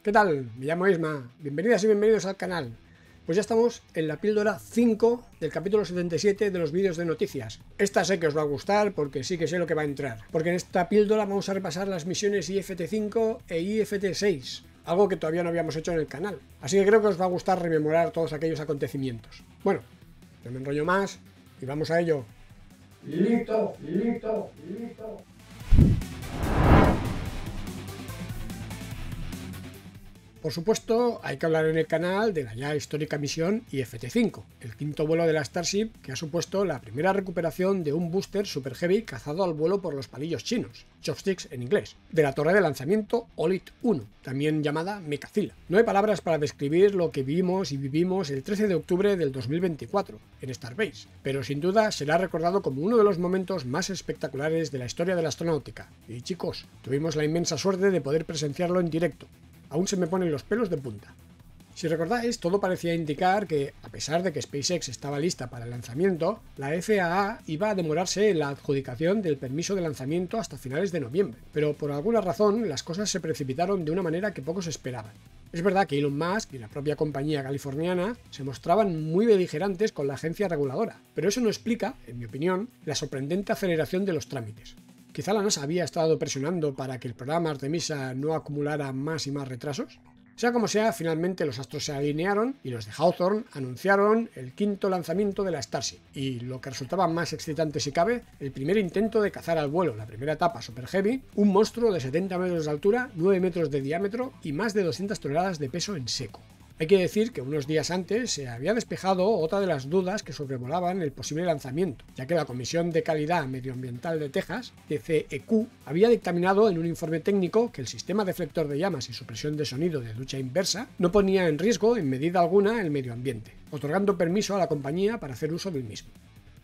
¿Qué tal? Me llamo Isma, bienvenidas y bienvenidos al canal. Pues ya estamos en la píldora 5 del capítulo 77 de los vídeos de noticias. Esta sé que os va a gustar porque sí que sé lo que va a entrar, porque en esta píldora vamos a repasar las misiones IFT5 e IFT6, algo que todavía no habíamos hecho en el canal. Así que creo que os va a gustar rememorar todos aquellos acontecimientos. Bueno, no me enrollo más y vamos a ello. ¡Listo! Por supuesto, hay que hablar en el canal de la ya histórica misión IFT5, el quinto vuelo de la Starship que ha supuesto la primera recuperación de un booster Super Heavy cazado al vuelo por los palillos chinos, chopsticks en inglés, de la torre de lanzamiento Olit 1, también llamada Mechazilla. No hay palabras para describir lo que vimos y vivimos el 13 de octubre del 2024 en Starbase, pero sin duda será recordado como uno de los momentos más espectaculares de la historia de la astronáutica. Y chicos, tuvimos la inmensa suerte de poder presenciarlo en directo. Aún se me ponen los pelos de punta. Si recordáis, todo parecía indicar que, a pesar de que SpaceX estaba lista para el lanzamiento, la FAA iba a demorarse en la adjudicación del permiso de lanzamiento hasta finales de noviembre, pero por alguna razón las cosas se precipitaron de una manera que pocos esperaban. Es verdad que Elon Musk y la propia compañía californiana se mostraban muy beligerantes con la agencia reguladora, pero eso no explica, en mi opinión, la sorprendente aceleración de los trámites. ¿Quizá la NASA había estado presionando para que el programa Artemisa no acumulara más y más retrasos? Sea como sea, finalmente los astros se alinearon y los de Hawthorne anunciaron el quinto lanzamiento de la Starship y, lo que resultaba más excitante si cabe, el primer intento de cazar al vuelo, la primera etapa Super Heavy, un monstruo de 70 metros de altura, 9 metros de diámetro y más de 200 toneladas de peso en seco. Hay que decir que unos días antes se había despejado otra de las dudas que sobrevolaban el posible lanzamiento, ya que la Comisión de Calidad Medioambiental de Texas, TCEQ, había dictaminado en un informe técnico que el sistema deflector de llamas y supresión de sonido de ducha inversa no ponía en riesgo en medida alguna el medio ambiente, otorgando permiso a la compañía para hacer uso del mismo.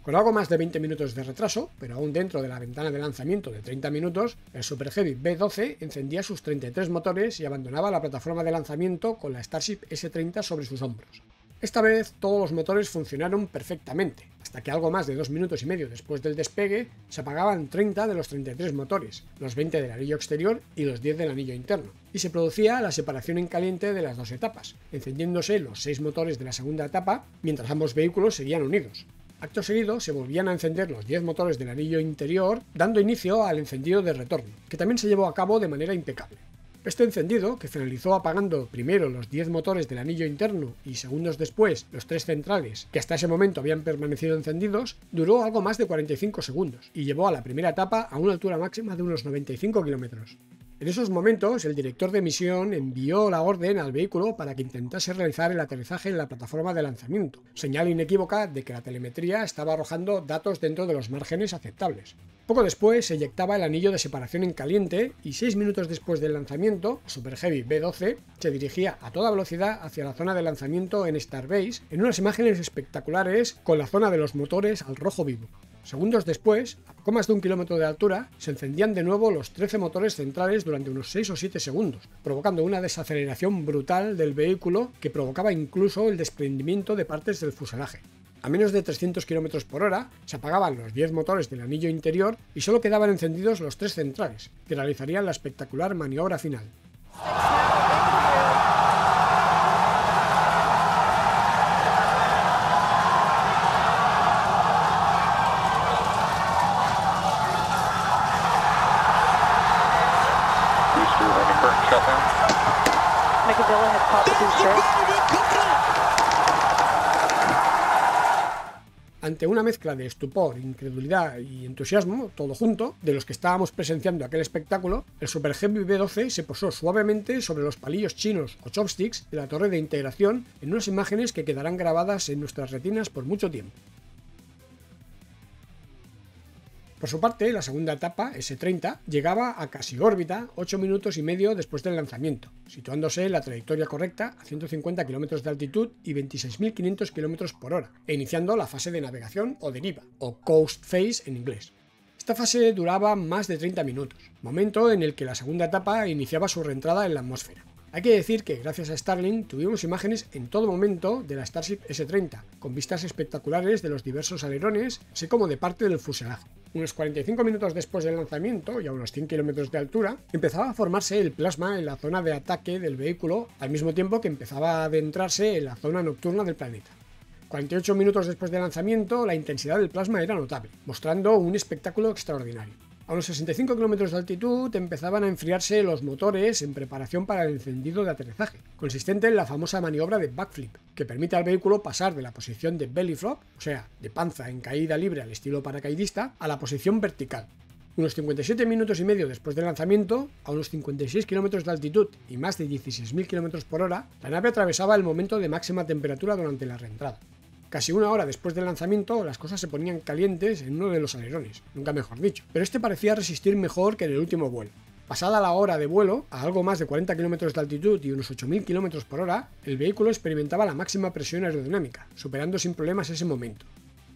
Con algo más de 20 minutos de retraso, pero aún dentro de la ventana de lanzamiento de 30 minutos, el Super Heavy B-12 encendía sus 33 motores y abandonaba la plataforma de lanzamiento con la Starship S-30 sobre sus hombros. Esta vez todos los motores funcionaron perfectamente, hasta que algo más de 2 minutos y medio después del despegue se apagaban 30 de los 33 motores, los 20 del anillo exterior y los 10 del anillo interno, y se producía la separación en caliente de las dos etapas, encendiéndose los 6 motores de la segunda etapa mientras ambos vehículos seguían unidos. Acto seguido se volvían a encender los 10 motores del anillo interior, dando inicio al encendido de retorno, que también se llevó a cabo de manera impecable. Este encendido, que finalizó apagando primero los 10 motores del anillo interno y segundos después los 3 centrales, que hasta ese momento habían permanecido encendidos, duró algo más de 45 segundos y llevó a la primera etapa a una altura máxima de unos 95 kilómetros. En esos momentos, el director de misión envió la orden al vehículo para que intentase realizar el aterrizaje en la plataforma de lanzamiento, señal inequívoca de que la telemetría estaba arrojando datos dentro de los márgenes aceptables. Poco después se eyectaba el anillo de separación en caliente y 6 minutos después del lanzamiento, Super Heavy B-12 se dirigía a toda velocidad hacia la zona de lanzamiento en Starbase en unas imágenes espectaculares con la zona de los motores al rojo vivo. Segundos después, a poco más de 1 kilómetro de altura, se encendían de nuevo los 13 motores centrales durante unos 6 o 7 segundos, provocando una desaceleración brutal del vehículo que provocaba incluso el desprendimiento de partes del fuselaje. A menos de 300 km por hora, se apagaban los 10 motores del anillo interior y solo quedaban encendidos los 3 centrales, que realizarían la espectacular maniobra final. Ante una mezcla de estupor, incredulidad y entusiasmo, todo junto, de los que estábamos presenciando aquel espectáculo, el Super Heavy B-12 se posó suavemente sobre los palillos chinos o chopsticks de la torre de integración en unas imágenes que quedarán grabadas en nuestras retinas por mucho tiempo. Por su parte, la segunda etapa, S-30, llegaba a casi órbita 8 minutos y medio después del lanzamiento, situándose en la trayectoria correcta a 150 km de altitud y 26.500 km por hora, e iniciando la fase de navegación o deriva, o coast phase en inglés. Esta fase duraba más de 30 minutos, momento en el que la segunda etapa iniciaba su reentrada en la atmósfera. Hay que decir que gracias a Starlink tuvimos imágenes en todo momento de la Starship S-30, con vistas espectaculares de los diversos alerones, así como de parte del fuselaje. Unos 45 minutos después del lanzamiento y a unos 100 kilómetros de altura, empezaba a formarse el plasma en la zona de ataque del vehículo, al mismo tiempo que empezaba a adentrarse en la zona nocturna del planeta. 48 minutos después del lanzamiento, la intensidad del plasma era notable, mostrando un espectáculo extraordinario. A unos 65 kilómetros de altitud empezaban a enfriarse los motores en preparación para el encendido de aterrizaje, consistente en la famosa maniobra de backflip, que permite al vehículo pasar de la posición de belly flop, o sea, de panza en caída libre al estilo paracaidista, a la posición vertical. Unos 57 minutos y medio después del lanzamiento, a unos 56 kilómetros de altitud y más de 16.000 kilómetros por hora, la nave atravesaba el momento de máxima temperatura durante la reentrada. Casi una hora después del lanzamiento, las cosas se ponían calientes en uno de los alerones, nunca mejor dicho, pero este parecía resistir mejor que en el último vuelo. Pasada la hora de vuelo, a algo más de 40 km de altitud y unos 8.000 km por hora, el vehículo experimentaba la máxima presión aerodinámica, superando sin problemas ese momento.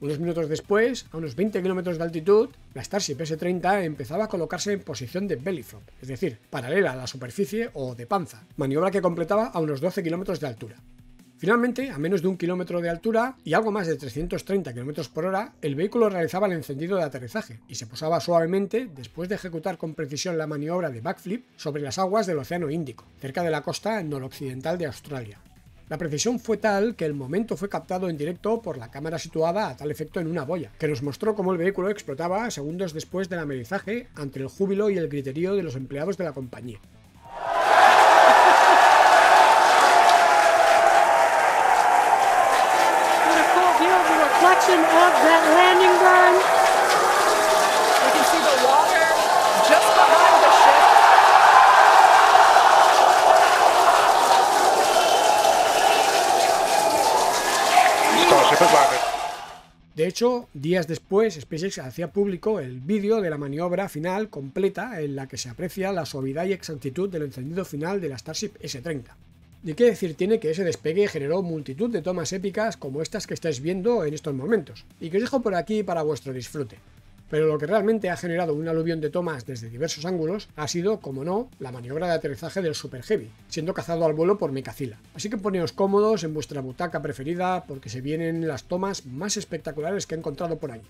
Unos minutos después, a unos 20 km de altitud, la Starship S-30 empezaba a colocarse en posición de belly flop, es decir, paralela a la superficie o de panza, maniobra que completaba a unos 12 km de altura. Finalmente, a menos de 1 kilómetro de altura y algo más de 330 km por hora, el vehículo realizaba el encendido de aterrizaje y se posaba suavemente después de ejecutar con precisión la maniobra de backflip sobre las aguas del Océano Índico, cerca de la costa noroccidental de Australia. La precisión fue tal que el momento fue captado en directo por la cámara situada a tal efecto en una boya, que nos mostró cómo el vehículo explotaba segundos después del amerizaje ante el júbilo y el griterío de los empleados de la compañía. Reflection of that landing burn. You can see the water just behind the ship. Starship has landed. De hecho, días después, SpaceX hacía público el vídeo de la maniobra final completa en la que se aprecia la suavidad y exactitud del encendido final de la Starship S-30. Y qué decir tiene que ese despegue generó multitud de tomas épicas como estas que estáis viendo en estos momentos, y que os dejo por aquí para vuestro disfrute. Pero lo que realmente ha generado un aluvión de tomas desde diversos ángulos ha sido, como no, la maniobra de aterrizaje del Super Heavy, siendo cazado al vuelo por Mechazilla. Así que poneos cómodos en vuestra butaca preferida porque se vienen las tomas más espectaculares que he encontrado por ahí.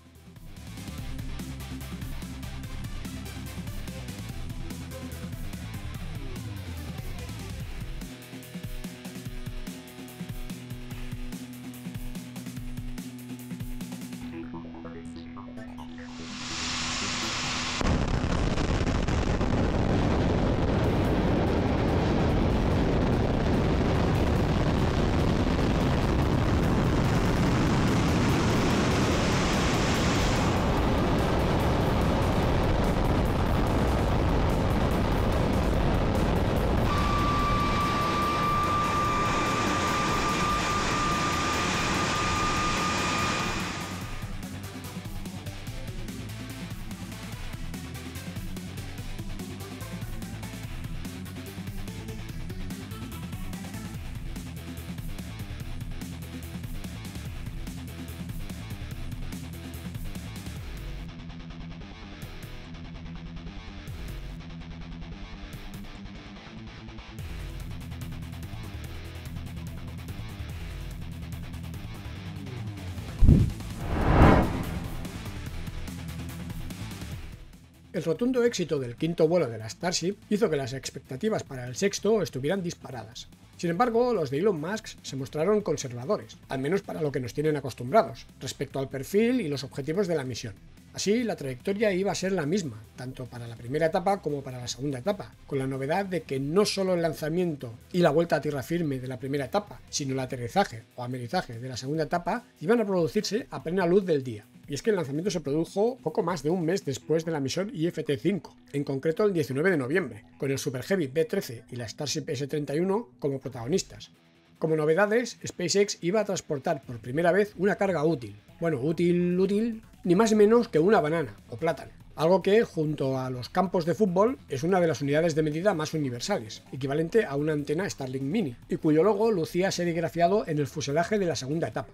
El rotundo éxito del quinto vuelo de la Starship hizo que las expectativas para el sexto estuvieran disparadas. Sin embargo, los de Elon Musk se mostraron conservadores, al menos para lo que nos tienen acostumbrados, respecto al perfil y los objetivos de la misión. Así, la trayectoria iba a ser la misma, tanto para la primera etapa como para la segunda etapa, con la novedad de que no solo el lanzamiento y la vuelta a tierra firme de la primera etapa, sino el aterrizaje o amerizaje de la segunda etapa iban a producirse a plena luz del día. Y es que el lanzamiento se produjo poco más de un mes después de la misión IFT-5, en concreto el 19 de noviembre, con el Super Heavy B-13 y la Starship S-31 como protagonistas. Como novedades, SpaceX iba a transportar por primera vez una carga útil. Bueno, útil, ni más ni menos que una banana o plátano. Algo que, junto a los campos de fútbol, es una de las unidades de medida más universales, equivalente a una antena Starlink Mini, y cuyo logo lucía serigrafiado en el fuselaje de la segunda etapa.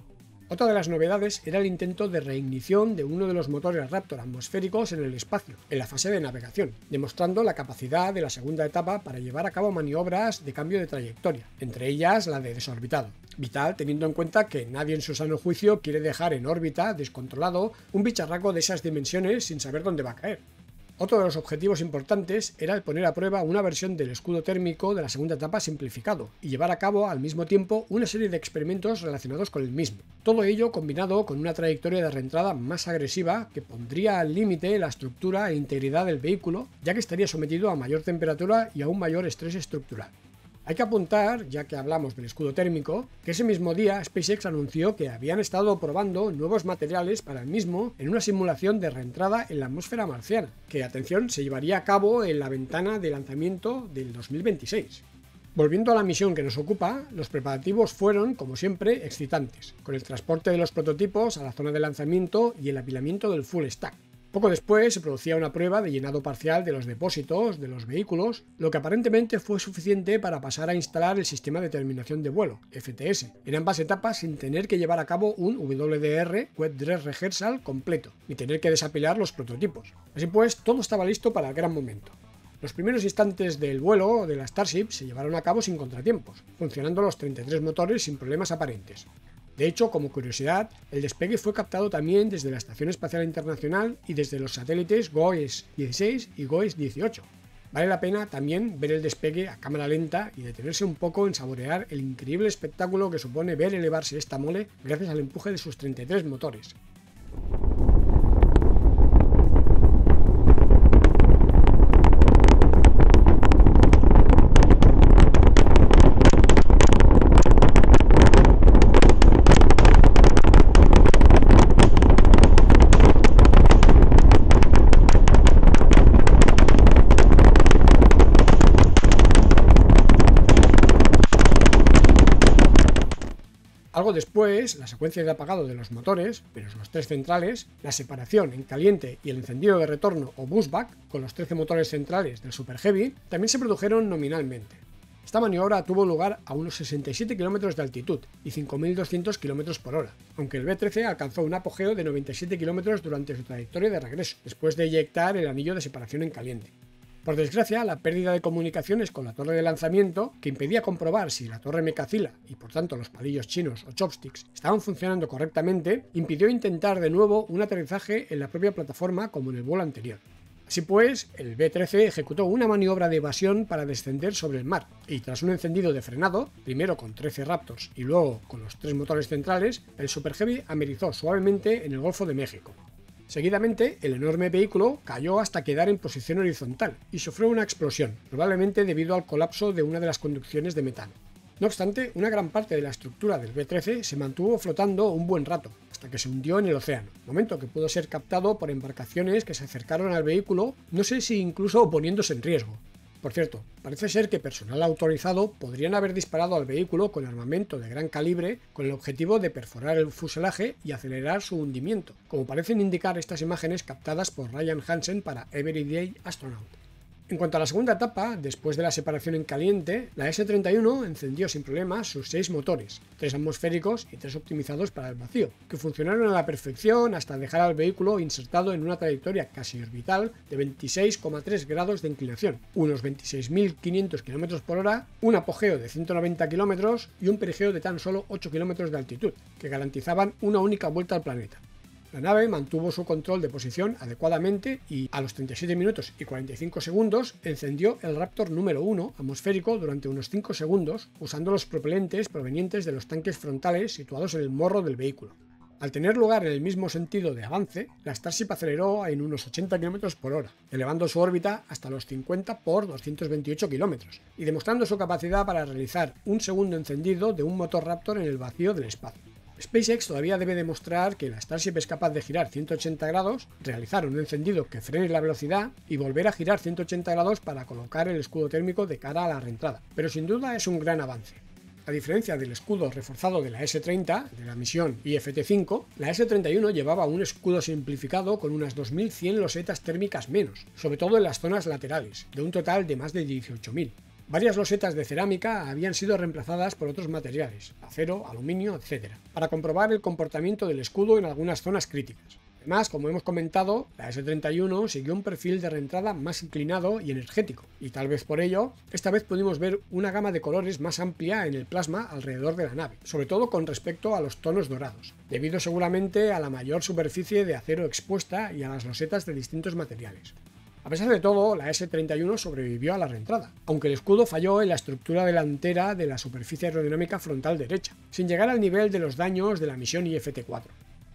Otra de las novedades era el intento de reignición de uno de los motores Raptor atmosféricos en el espacio, en la fase de navegación, demostrando la capacidad de la segunda etapa para llevar a cabo maniobras de cambio de trayectoria, entre ellas la de desorbitado. Vital teniendo en cuenta que nadie en su sano juicio quiere dejar en órbita, descontrolado, un bicharraco de esas dimensiones sin saber dónde va a caer. Otro de los objetivos importantes era el poner a prueba una versión del escudo térmico de la segunda etapa simplificado y llevar a cabo al mismo tiempo una serie de experimentos relacionados con el mismo. Todo ello combinado con una trayectoria de reentrada más agresiva que pondría al límite la estructura e integridad del vehículo, ya que estaría sometido a mayor temperatura y a un mayor estrés estructural. Hay que apuntar, ya que hablamos del escudo térmico, que ese mismo día SpaceX anunció que habían estado probando nuevos materiales para el mismo en una simulación de reentrada en la atmósfera marciana, que, atención, se llevaría a cabo en la ventana de lanzamiento del 2026. Volviendo a la misión que nos ocupa, los preparativos fueron, como siempre, excitantes, con el transporte de los prototipos a la zona de lanzamiento y el apilamiento del full stack. Poco después se producía una prueba de llenado parcial de los depósitos de los vehículos, lo que aparentemente fue suficiente para pasar a instalar el sistema de terminación de vuelo, FTS, en ambas etapas sin tener que llevar a cabo un WDR, Wet Dress Rehearsal, completo, ni tener que desapilar los prototipos. Así pues, todo estaba listo para el gran momento. Los primeros instantes del vuelo de la Starship se llevaron a cabo sin contratiempos, funcionando los 33 motores sin problemas aparentes. De hecho, como curiosidad, el despegue fue captado también desde la Estación Espacial Internacional y desde los satélites GOES 16 y GOES 18. Vale la pena también ver el despegue a cámara lenta y detenerse un poco en saborear el increíble espectáculo que supone ver elevarse esta mole gracias al empuje de sus 33 motores. Algo después, la secuencia de apagado de los motores, menos los 3 centrales, la separación en caliente y el encendido de retorno o pushback con los 13 motores centrales del Super Heavy también se produjeron nominalmente. Esta maniobra tuvo lugar a unos 67 km de altitud y 5.200 km por hora, aunque el B-13 alcanzó un apogeo de 97 km durante su trayectoria de regreso, después de eyectar el anillo de separación en caliente. Por desgracia, la pérdida de comunicaciones con la torre de lanzamiento, que impedía comprobar si la torre Mekazila y por tanto los palillos chinos o chopsticks estaban funcionando correctamente, impidió intentar de nuevo un aterrizaje en la propia plataforma como en el vuelo anterior. Así pues, el B-13 ejecutó una maniobra de evasión para descender sobre el mar, y tras un encendido de frenado, primero con 13 Raptors y luego con los 3 motores centrales, el Super Heavy amerizó suavemente en el Golfo de México. Seguidamente, el enorme vehículo cayó hasta quedar en posición horizontal y sufrió una explosión, probablemente debido al colapso de una de las conducciones de metano. No obstante, una gran parte de la estructura del B-13 se mantuvo flotando un buen rato, hasta que se hundió en el océano, momento que pudo ser captado por embarcaciones que se acercaron al vehículo, no sé si incluso poniéndose en riesgo. Por cierto, parece ser que personal autorizado podrían haber disparado al vehículo con armamento de gran calibre con el objetivo de perforar el fuselaje y acelerar su hundimiento, como parecen indicar estas imágenes captadas por Ryan Hansen para Everyday Astronaut. En cuanto a la segunda etapa, después de la separación en caliente, la S-31 encendió sin problemas sus 6 motores, 3 atmosféricos y 3 optimizados para el vacío, que funcionaron a la perfección hasta dejar al vehículo insertado en una trayectoria casi orbital de 26,3 grados de inclinación, unos 26.500 km por hora, un apogeo de 190 km y un perigeo de tan solo 8 km de altitud, que garantizaban una única vuelta al planeta. La nave mantuvo su control de posición adecuadamente y, a los 37 minutos y 45 segundos, encendió el Raptor número 1 atmosférico durante unos 5 segundos usando los propelentes provenientes de los tanques frontales situados en el morro del vehículo. Al tener lugar en el mismo sentido de avance, la Starship aceleró en unos 80 km por hora, elevando su órbita hasta los 50 por 228 km y demostrando su capacidad para realizar un segundo encendido de un motor Raptor en el vacío del espacio. SpaceX todavía debe demostrar que la Starship es capaz de girar 180 grados, realizar un encendido que frene la velocidad y volver a girar 180 grados para colocar el escudo térmico de cara a la reentrada, pero sin duda es un gran avance. A diferencia del escudo reforzado de la S-30, de la misión IFT-5, la S-31 llevaba un escudo simplificado con unas 2100 losetas térmicas menos, sobre todo en las zonas laterales, de un total de más de 18.000. Varias losetas de cerámica habían sido reemplazadas por otros materiales, acero, aluminio, etc., para comprobar el comportamiento del escudo en algunas zonas críticas. Además, como hemos comentado, la S-31 siguió un perfil de reentrada más inclinado y energético, y tal vez por ello, esta vez pudimos ver una gama de colores más amplia en el plasma alrededor de la nave, sobre todo con respecto a los tonos dorados, debido seguramente a la mayor superficie de acero expuesta y a las losetas de distintos materiales. A pesar de todo, la S-31 sobrevivió a la reentrada, aunque el escudo falló en la estructura delantera de la superficie aerodinámica frontal derecha, sin llegar al nivel de los daños de la misión IFT-4.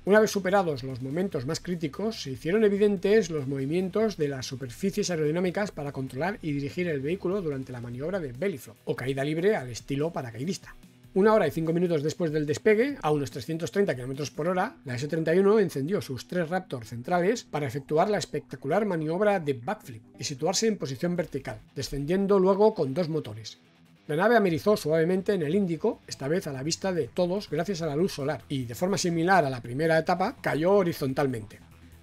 Una vez superados los momentos más críticos, se hicieron evidentes los movimientos de las superficies aerodinámicas para controlar y dirigir el vehículo durante la maniobra de belly flop, o caída libre al estilo paracaidista. 1 hora y 5 minutos después del despegue, a unos 330 km por hora, la S-31 encendió sus 3 Raptor centrales para efectuar la espectacular maniobra de backflip y situarse en posición vertical, descendiendo luego con 2 motores. La nave amerizó suavemente en el Índico, esta vez a la vista de todos gracias a la luz solar, y de forma similar a la primera etapa, cayó horizontalmente.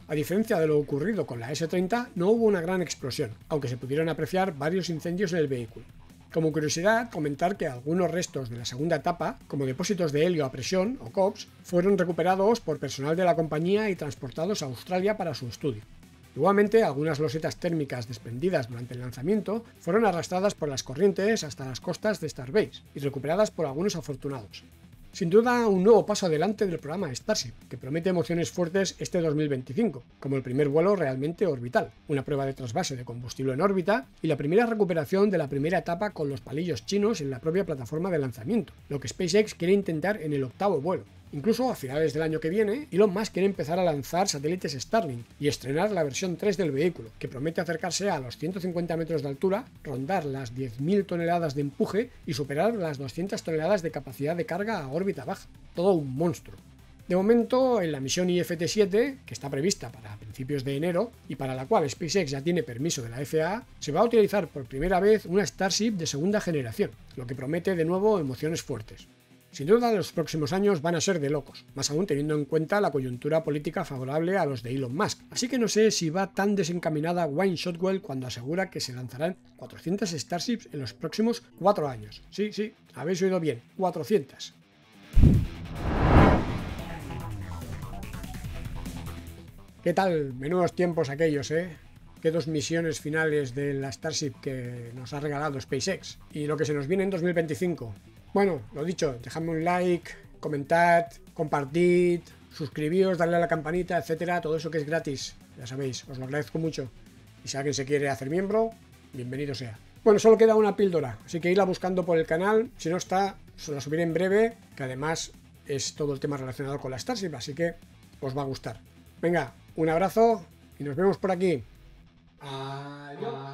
A diferencia de lo ocurrido con la S-30, no hubo una gran explosión, aunque se pudieron apreciar varios incendios en el vehículo. Como curiosidad, comentar que algunos restos de la segunda etapa, como depósitos de helio a presión o COPS, fueron recuperados por personal de la compañía y transportados a Australia para su estudio. Igualmente, algunas losetas térmicas desprendidas durante el lanzamiento fueron arrastradas por las corrientes hasta las costas de Starbase y recuperadas por algunos afortunados. Sin duda, un nuevo paso adelante del programa Starship, que promete emociones fuertes este 2025, como el primer vuelo realmente orbital, una prueba de trasvase de combustible en órbita y la primera recuperación de la primera etapa con los palillos chinos en la propia plataforma de lanzamiento, lo que SpaceX quiere intentar en el 8º vuelo. Incluso a finales del año que viene, Elon Musk quiere empezar a lanzar satélites Starlink y estrenar la versión 3 del vehículo, que promete acercarse a los 150 metros de altura, rondar las 10.000 toneladas de empuje y superar las 200 toneladas de capacidad de carga a órbita baja. Todo un monstruo. De momento, en la misión IFT-7, que está prevista para principios de enero y para la cual SpaceX ya tiene permiso de la FAA, se va a utilizar por primera vez una Starship de segunda generación, lo que promete de nuevo emociones fuertes. Sin duda, los próximos años van a ser de locos, más aún teniendo en cuenta la coyuntura política favorable a los de Elon Musk, así que no sé si va tan desencaminada Wayne Shotwell cuando asegura que se lanzarán 400 Starships en los próximos 4 años. Sí, habéis oído bien, 400. ¿Qué tal? Menudos tiempos aquellos, ¿eh? Qué 2 misiones finales de la Starship que nos ha regalado SpaceX. Y lo que se nos viene en 2025. Bueno, lo dicho, dejadme un like, comentad, compartid, suscribíos, darle a la campanita, etcétera, todo eso que es gratis, ya sabéis, os lo agradezco mucho. Y si alguien se quiere hacer miembro, bienvenido sea. Bueno, solo queda una píldora, así que irla buscando por el canal, si no está, se la subiré en breve, que además es todo el tema relacionado con la Starship, así que os va a gustar. Venga, un abrazo y nos vemos por aquí. Adiós.